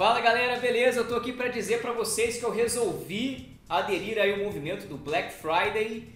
Fala galera, beleza? Eu tô aqui para dizer para vocês que eu resolvi aderir aí ao movimento do Black Friday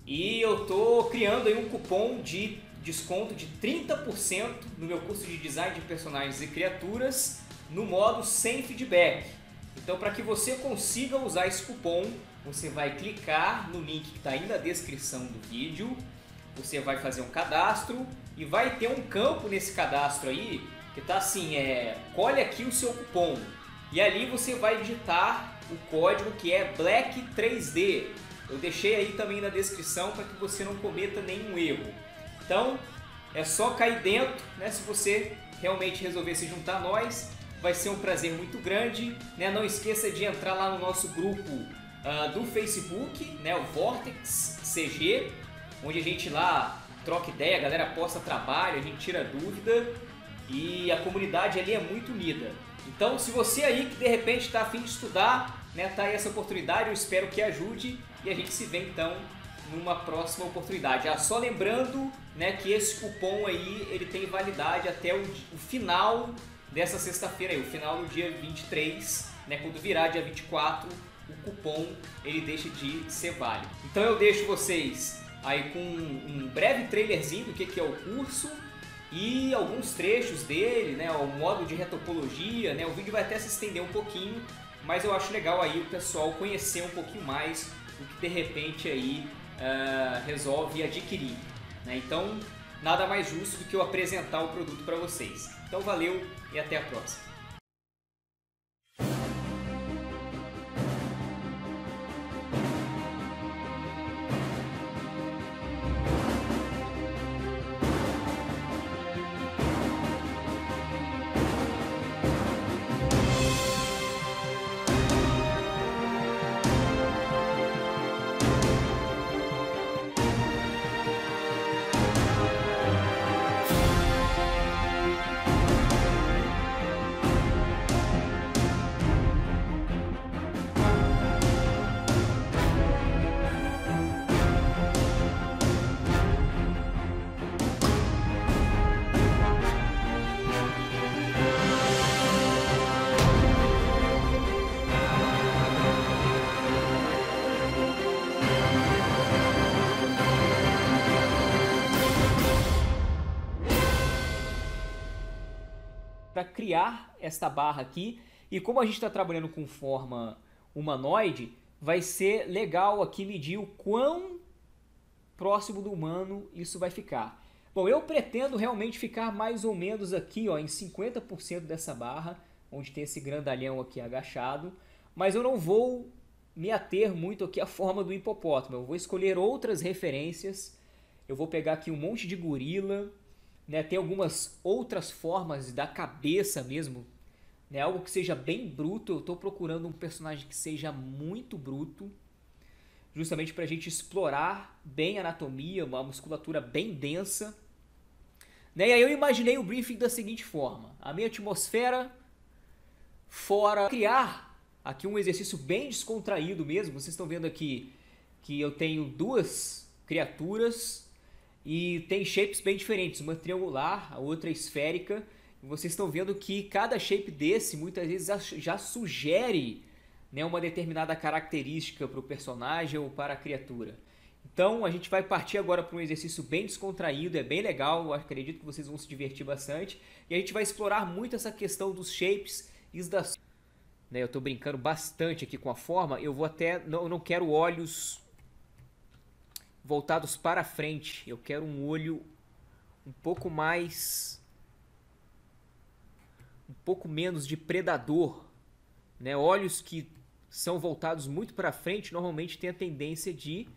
e eu tô criando aí um cupom de desconto de 30% no meu curso de design de personagens e criaturas no modo sem feedback. Então, para que você consiga usar esse cupom, você vai clicar no link que está aí na descrição do vídeo, você vai fazer um cadastro e vai ter um campo nesse cadastro aí que tá assim, colhe aqui o seu cupom e ali você vai digitar o código que é Black 3D. Eu deixei aí também na descrição para que você não cometa nenhum erro. Então é só cair dentro, né? Se você realmente resolver se juntar a nós, vai ser um prazer muito grande, né? Não esqueça de entrar lá no nosso grupo do Facebook, né? O Vortex CG, onde a gente lá troca ideia, a galera posta trabalho, a gente tira dúvida. E a comunidade ali é muito unida. Então, se você aí que de repente está a fim de estudar, né, tá aí essa oportunidade, eu espero que ajude e a gente se vê então numa próxima oportunidade. Só lembrando, né, que esse cupom aí ele tem validade até o final dessa sexta-feira aí, o final do dia 23, né, quando virar dia 24, o cupom ele deixa de ser válido. Então eu deixo vocês aí com um breve trailerzinho do que é o curso e alguns trechos dele, né, o modo de retopologia, né, o vídeo vai até se estender um pouquinho, mas eu acho legal aí o pessoal conhecer um pouquinho mais do que de repente aí resolve adquirir, né? Então nada mais justo do que eu apresentar o produto para vocês. Então valeu e até a próxima. Para criar esta barra aqui, e como a gente está trabalhando com forma humanoide, vai ser legal aqui medir o quão próximo do humano isso vai ficar. Bom, eu pretendo realmente ficar mais ou menos aqui, ó, em 50% dessa barra, onde tem esse grandalhão aqui agachado, mas eu não vou me ater muito aqui à forma do hipopótamo, eu vou escolher outras referências, eu vou pegar aqui um monte de gorila, né, tem algumas outras formas da cabeça mesmo, né, algo que seja bem bruto. Eu estou procurando um personagem que seja muito bruto, justamente para a gente explorar bem a anatomia, uma musculatura bem densa, né? E aí eu imaginei o briefing da seguinte forma: a minha atmosfera fora, criar aqui um exercício bem descontraído mesmo. Vocês estão vendo aqui que eu tenho duas criaturas e tem shapes bem diferentes, uma triangular, a outra esférica. E vocês estão vendo que cada shape desse muitas vezes já sugere, né, uma determinada característica para o personagem ou para a criatura. Então a gente vai partir agora para um exercício bem descontraído, é bem legal, eu acredito que vocês vão se divertir bastante. E a gente vai explorar muito essa questão dos shapes e das... né, eu estou brincando bastante aqui com a forma, eu vou até... eu não quero olhos voltados para frente, eu quero um olho um pouco mais, um pouco menos de predador, né? Olhos que são voltados muito para frente normalmente têm a tendência de...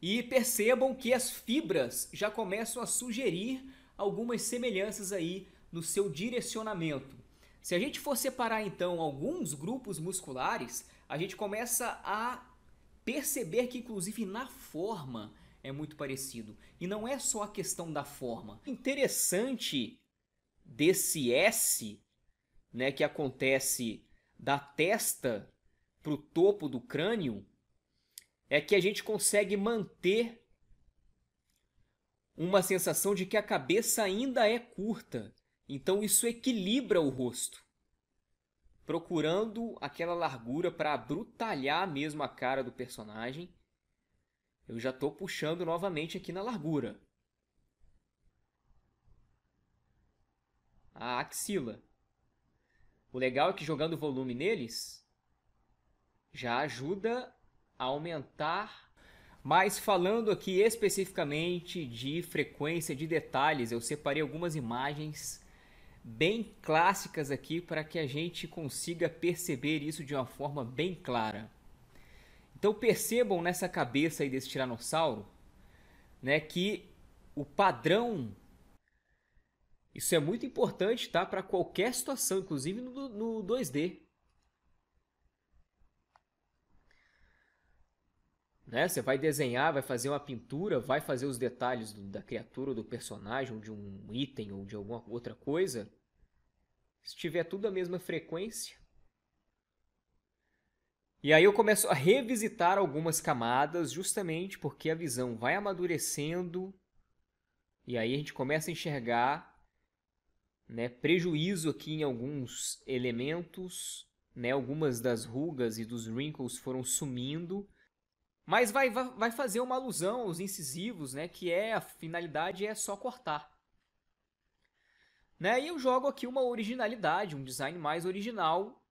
E percebam que as fibras já começam a sugerir algumas semelhanças aí no seu direcionamento. Se a gente for separar então alguns grupos musculares, a gente começa a perceber que inclusive na forma é muito parecido. E não é só a questão da forma. O interessante desse S, né, que acontece da testa para o topo do crânio, é que a gente consegue manter uma sensação de que a cabeça ainda é curta. Então isso equilibra o rosto. procurando aquela largura para abrutalhar mesmo a cara do personagem. Eu já estou puxando novamente aqui na largura. A axila. O legal é que jogando volume neles já ajuda a aumentar. Mas falando aqui especificamente de frequência de detalhes, eu separei algumas imagens bem clássicas aqui para que a gente consiga perceber isso de uma forma bem clara. Então percebam nessa cabeça aí desse tiranossauro, né, que o padrão, isso é muito importante, tá, para qualquer situação, inclusive no 2D. Né? Você vai desenhar, vai fazer uma pintura, vai fazer os detalhes da criatura, ou do personagem, ou de um item, ou de alguma outra coisa. Se tiver tudo a mesma frequência. E aí eu começo a revisitar algumas camadas, justamente porque a visão vai amadurecendo. E aí a gente começa a enxergar, né, prejuízo aqui em alguns elementos. Né? Algumas das rugas e dos wrinkles foram sumindo. Mas vai fazer uma alusão aos incisivos, né? Que a finalidade é só cortar. Né? E eu jogo aqui uma originalidade, um design mais original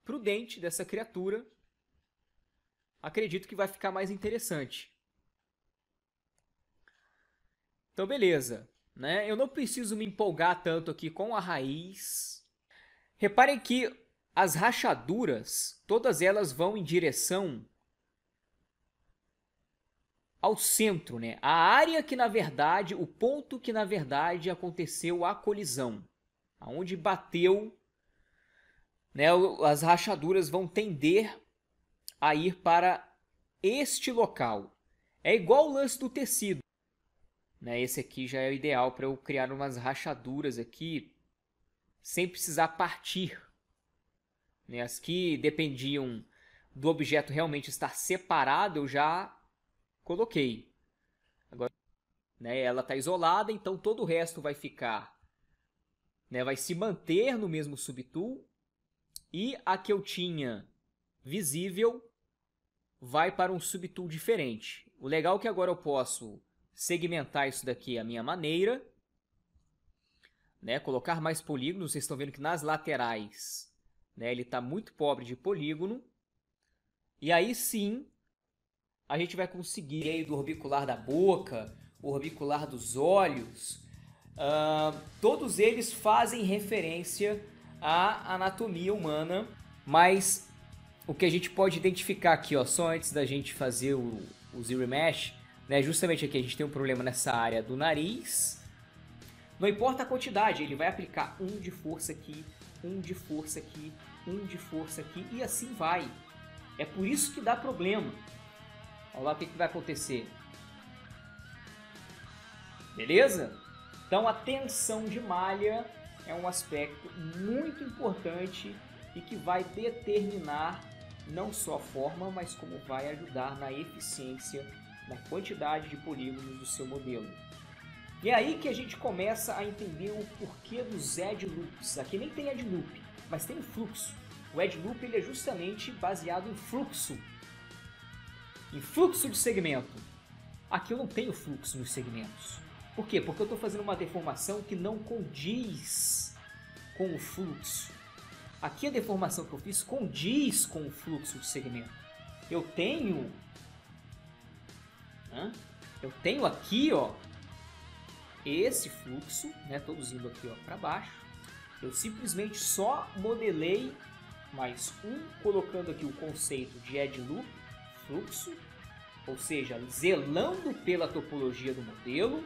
para o dente dessa criatura. Acredito que vai ficar mais interessante. Então, beleza. Né? Eu não preciso me empolgar tanto aqui com a raiz. Reparem que as rachaduras, todas elas vão em direção ao centro, né? A área que na verdade, o ponto que na verdade aconteceu a colisão, aonde bateu, né? As rachaduras vão tender a ir para este local. É igual o lance do tecido, né? Esse aqui já é o ideal para eu criar umas rachaduras aqui sem precisar partir, né? As que dependiam do objeto realmente estar separado, eu já coloquei. Agora, né, ela está isolada, então todo o resto vai ficar, né, vai se manter no mesmo subtool. E a que eu tinha visível vai para um subtool diferente. O legal é que agora eu posso segmentar isso daqui à minha maneira, né, colocar mais polígonos. Vocês estão vendo que nas laterais, né, ele está muito pobre de polígono. E aí sim a gente vai conseguir aí do orbicular da boca, o orbicular dos olhos, todos eles fazem referência à anatomia humana, mas o que a gente pode identificar aqui, ó, só antes da gente fazer o Zero Mesh, né, justamente aqui a gente tem um problema nessa área do nariz. Não importa a quantidade, ele vai aplicar um de força aqui, um de força aqui, um de força aqui, e assim vai. É por isso que dá problema. Olha lá o que vai acontecer. Beleza? Então a tensão de malha é um aspecto muito importante e que vai determinar não só a forma, mas como vai ajudar na eficiência, na quantidade de polígonos do seu modelo. E é aí que a gente começa a entender o porquê dos edge loops. Aqui nem tem edge loop, mas tem o fluxo. O edge loop ele é justamente baseado em fluxo. Em fluxo de segmento. Aqui eu não tenho fluxo nos segmentos. Por quê? Porque eu estou fazendo uma deformação que não condiz com o fluxo. Aqui a deformação que eu fiz condiz com o fluxo de segmento. Eu tenho aqui, ó, esse fluxo, né, todos indo aqui, ó, para baixo. Eu simplesmente só modelei mais um, colocando aqui o conceito de edge loop, fluxo, ou seja, zelando pela topologia do modelo,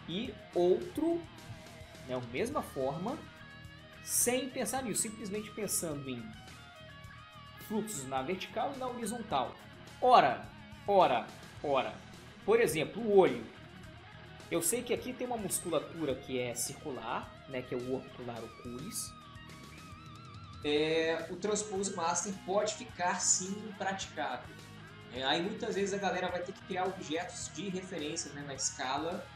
e outro, né, a mesma forma, sem pensar nisso, simplesmente pensando em fluxos na vertical e na horizontal. Ora. Por exemplo, o olho. Eu sei que aqui tem uma musculatura que é circular, né, que é o orbicular oculis. O Transpose Master pode ficar sim impraticável. Aí muitas vezes a galera vai ter que criar objetos de referência, né, na escala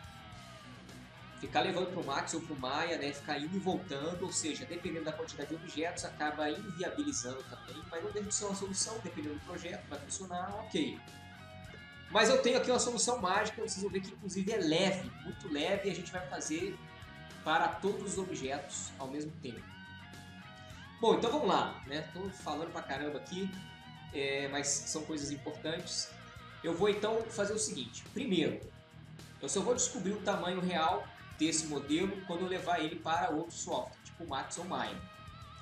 ficar levando para o Max ou para o Maya, né, ficar indo e voltando, ou seja, dependendo da quantidade de objetos, acaba inviabilizando também, mas não deixa de ser uma solução, dependendo do projeto, vai funcionar, ok. Mas eu tenho aqui uma solução mágica, vocês vão ver que inclusive é leve, muito leve, e a gente vai fazer para todos os objetos ao mesmo tempo. Bom, então vamos lá, né? Estou falando pra caramba aqui, mas são coisas importantes. Eu vou então fazer o seguinte, primeiro, eu só vou descobrir o tamanho real desse modelo quando eu levar ele para outro software, tipo Max ou Maya.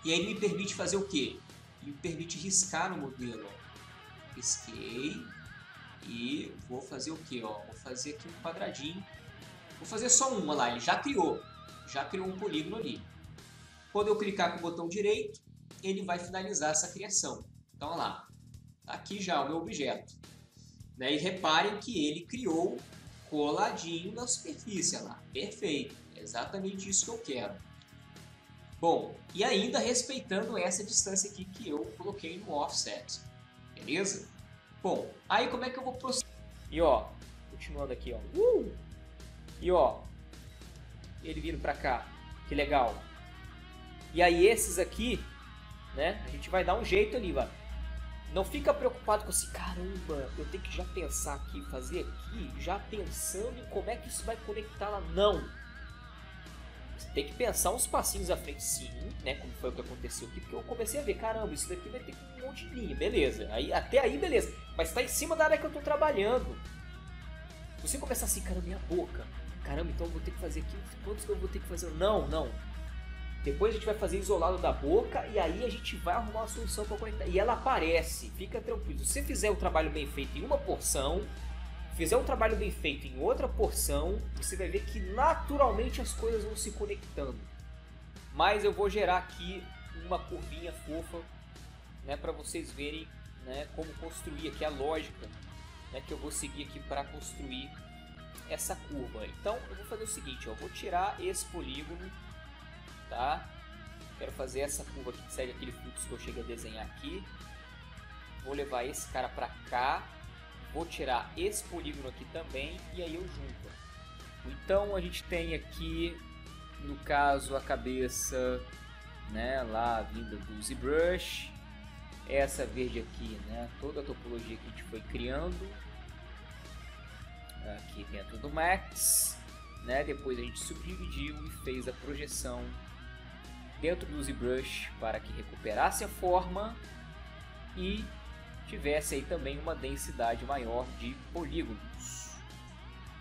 E aí ele me permite fazer o quê? Ele me permite riscar no modelo. Ó. Risquei e vou fazer o quê? Ó? Vou fazer aqui um quadradinho. Vou fazer só um, olha lá, ele já criou um polígono ali. Quando eu clicar com o botão direito, ele vai finalizar essa criação. Então, olha lá, tá aqui já o meu objeto. Né? E reparem que ele criou coladinho na superfície, olha lá. Perfeito, é exatamente isso que eu quero. Bom, e ainda respeitando essa distância aqui que eu coloquei no offset, beleza? Bom, aí como é que eu vou proceder? E ó, continuando aqui, ó. E ó, ele vindo pra cá, que legal. E aí esses aqui, né, a gente vai dar um jeito ali, vai. Não fica preocupado com assim, caramba, eu tenho que já pensar aqui, fazer aqui, já pensando em como é que isso vai conectar lá. Não! Você tem que pensar uns passinhos à frente, sim, né, como foi o que aconteceu aqui, porque eu comecei a ver, caramba, isso daqui vai ter um monte de linha, beleza. Aí, até aí, beleza. Mas tá em cima da área que eu tô trabalhando. Se você começar assim, caramba, minha boca, caramba, então eu vou ter que fazer aqui, quantos que eu vou ter que fazer? Não, não. Depois a gente vai fazer isolado da boca e aí a gente vai arrumar uma solução para conectar. E ela aparece, fica tranquilo. Se você fizer o trabalho bem feito em uma porção, fizer um trabalho bem feito em outra porção, você vai ver que naturalmente as coisas vão se conectando. Mas eu vou gerar aqui uma curvinha fofa, né, para vocês verem, né, como construir aqui a lógica, né, que eu vou seguir aqui para construir essa curva. Então eu vou fazer o seguinte, ó, eu vou tirar esse polígono. Tá? Quero fazer essa curva aqui que segue aquele fluxo que eu cheguei a desenhar aqui. Vou levar esse cara para cá. Vou tirar esse polígono aqui também e aí eu junto. Então a gente tem aqui, no caso, a cabeça, né, lá vinda do ZBrush. Essa verde aqui, né, toda a topologia que a gente foi criando aqui dentro do Max. Né? Depois a gente subdividiu e fez a projeção dentro do ZBrush para que recuperasse a forma e tivesse aí também uma densidade maior de polígonos.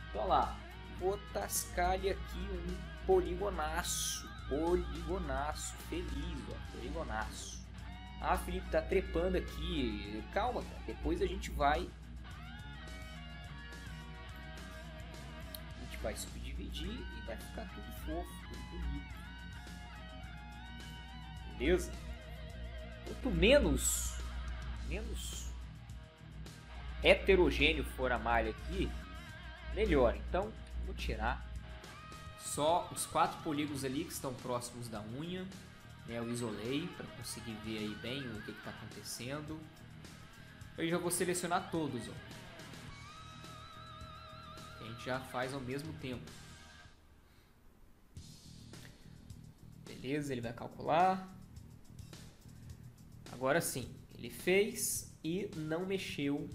Então lá, vou tascar-lhe aqui um poligonaço feliz, ó, poligonaço. Ah, Felipe, tá trepando aqui, calma, cara. Depois a gente vai subdividir e vai ficar tudo fofo, tudo bonito. Beleza? Quanto menos heterogêneo for a malha aqui, melhor. Então, vou tirar só os 4 polígonos ali que estão próximos da unha. Né, eu isolei para conseguir ver aí bem o que está acontecendo. Eu já vou selecionar todos, ó. A gente já faz ao mesmo tempo. Beleza, ele vai calcular. Agora sim, ele fez e não mexeu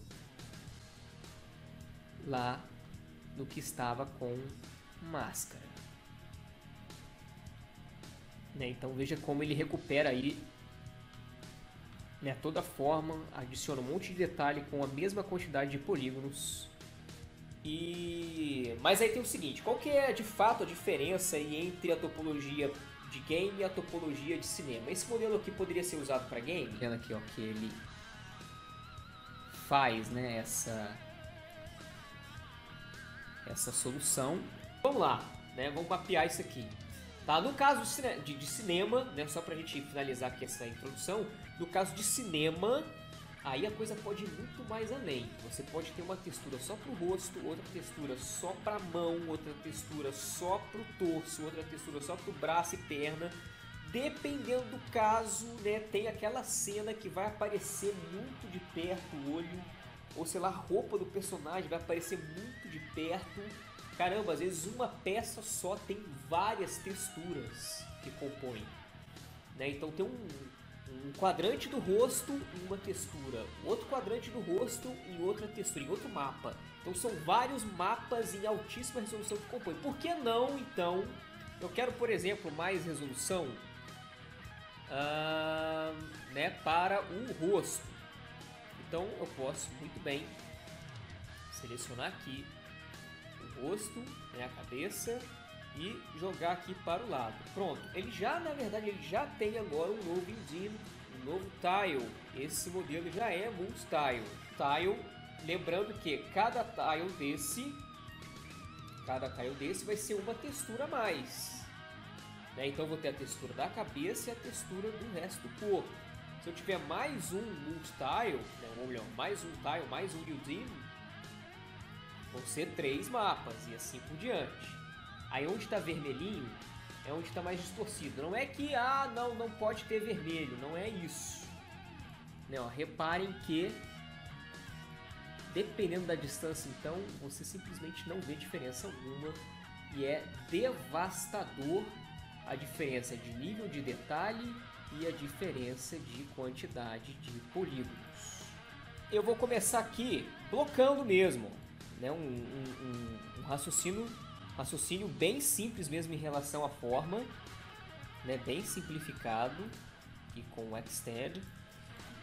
lá no que estava com máscara. Né? Então veja como ele recupera aí, né, toda a forma, adiciona um monte de detalhe com a mesma quantidade de polígonos. Mas aí tem o seguinte, qual que é de fato a diferença aí entre a topologia de game e a topologia de cinema? Esse modelo aqui poderia ser usado para game, vendo aqui ó, que ele faz, né, essa solução. Vamos lá, né, vamos mapear isso aqui. Tá? No caso de cinema, né, só para a gente finalizar aqui essa introdução, no caso de cinema, aí a coisa pode ir muito mais além. Você pode ter uma textura só para o rosto, outra textura só para a mão, outra textura só para o torso, outra textura só para o braço e perna. Dependendo do caso, né, tem aquela cena que vai aparecer muito de perto o olho, ou sei lá, a roupa do personagem vai aparecer muito de perto. caramba, às vezes uma peça só tem várias texturas que compõem, né? Então tem um quadrante do rosto em uma textura, outro quadrante do rosto em outra textura, em outro mapa. Então são vários mapas em altíssima resolução que compõem. Por que não, então, eu quero, por exemplo, mais resolução né, para o rosto. Então eu posso muito bem selecionar aqui o rosto, né, a cabeça, e jogar aqui para o lado. Pronto, ele já, na verdade, ele já tem agora um novo engine, um novo tile. Esse modelo já é multi-tile. Tile, lembrando que cada tile desse vai ser uma textura a mais, né? Então eu vou ter a textura da cabeça e a textura do resto do corpo. Se eu tiver mais um multi-tile, né, ou melhor, mais um tile, mais um build-in, vão ser 3 mapas e assim por diante. Aí onde está vermelhinho é onde está mais distorcido. Não é que, não pode ter vermelho, não é isso. Não, reparem que, dependendo da distância, então, você simplesmente não vê diferença alguma. E é devastador a diferença de nível de detalhe e a diferença de quantidade de polígonos. Eu vou começar aqui blocando mesmo, né? um raciocínio bem simples mesmo em relação à forma, né? Bem simplificado e com o Extend.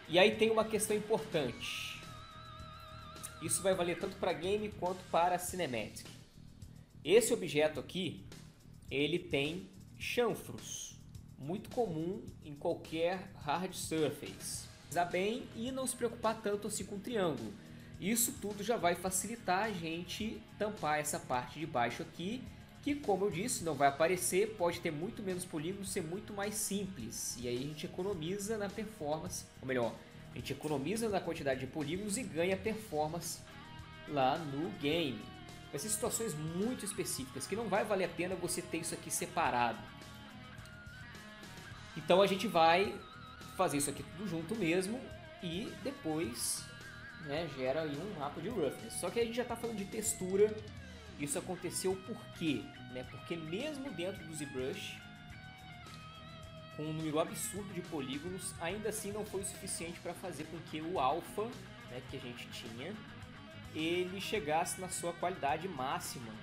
E aí tem uma questão importante. Isso vai valer tanto para game quanto para Cinematic. Esse objeto aqui, ele tem chanfros, muito comum em qualquer hard surface. Usar bem e não se preocupar tanto assim com o triângulo. Isso tudo já vai facilitar a gente tampar essa parte de baixo aqui, que, como eu disse, não vai aparecer, pode ter muito menos polígonos, ser muito mais simples. E aí a gente economiza na performance, ou melhor, a gente economiza na quantidade de polígonos e ganha performance lá no game. Vai ser situações muito específicas, que não vai valer a pena você ter isso aqui separado. Então a gente vai fazer isso aqui tudo junto mesmo e depois, né, gera aí um mapa de roughness. Só que a gente já está falando de textura. Isso aconteceu por quê? Né? Porque mesmo dentro do ZBrush, com um número absurdo de polígonos, ainda assim não foi o suficiente para fazer com que o alpha, né, que a gente tinha, ele chegasse na sua qualidade máxima,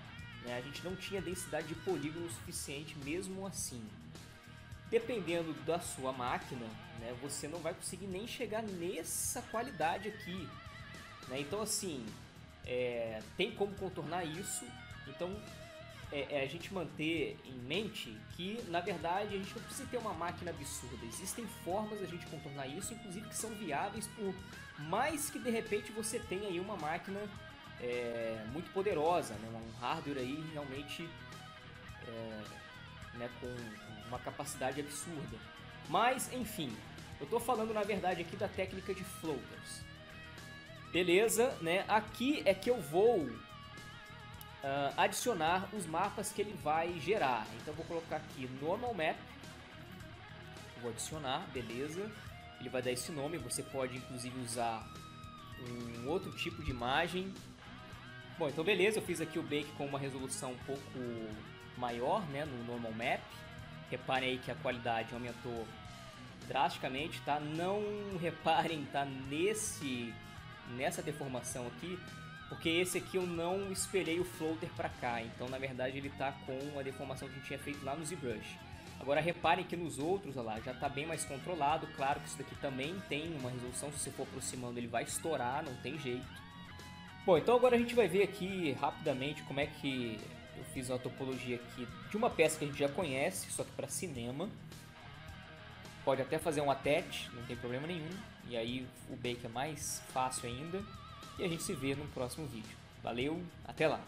né? A gente não tinha densidade de polígono suficiente mesmo assim. Dependendo da sua máquina, né, você não vai conseguir nem chegar nessa qualidade aqui, né? Então assim, tem como contornar isso. Então a gente manter em mente que, na verdade, a gente não precisa ter uma máquina absurda. Existem formas de a gente contornar isso, inclusive que são viáveis, por mais que de repente você tenha aí uma máquina muito poderosa, né? Um hardware aí realmente né, com uma capacidade absurda. Mas, enfim, eu estou falando na verdade aqui da técnica de floaters. Beleza, né? Aqui é que eu vou adicionar os mapas que ele vai gerar. Então eu vou colocar aqui Normal Map, vou adicionar, beleza. Ele vai dar esse nome, você pode inclusive usar um outro tipo de imagem. Bom, então beleza, eu fiz aqui o Bake com uma resolução um pouco maior, né, no Normal Map. Reparem aí que a qualidade aumentou drasticamente, tá? Não reparem, tá, nessa deformação aqui, porque esse aqui eu não espelhei o floater para cá, então na verdade ele tá com a deformação que a gente tinha feito lá no ZBrush. Agora reparem que nos outros, olha lá, já tá bem mais controlado. Claro que isso daqui também tem uma resolução, se você for aproximando ele vai estourar, não tem jeito. Bom, então agora a gente vai ver aqui rapidamente como é que eu fiz uma topologia aqui de uma peça que a gente já conhece, só que para cinema. Pode até fazer um attach, não tem problema nenhum. E aí o bake é mais fácil ainda. E a gente se vê no próximo vídeo. Valeu, até lá!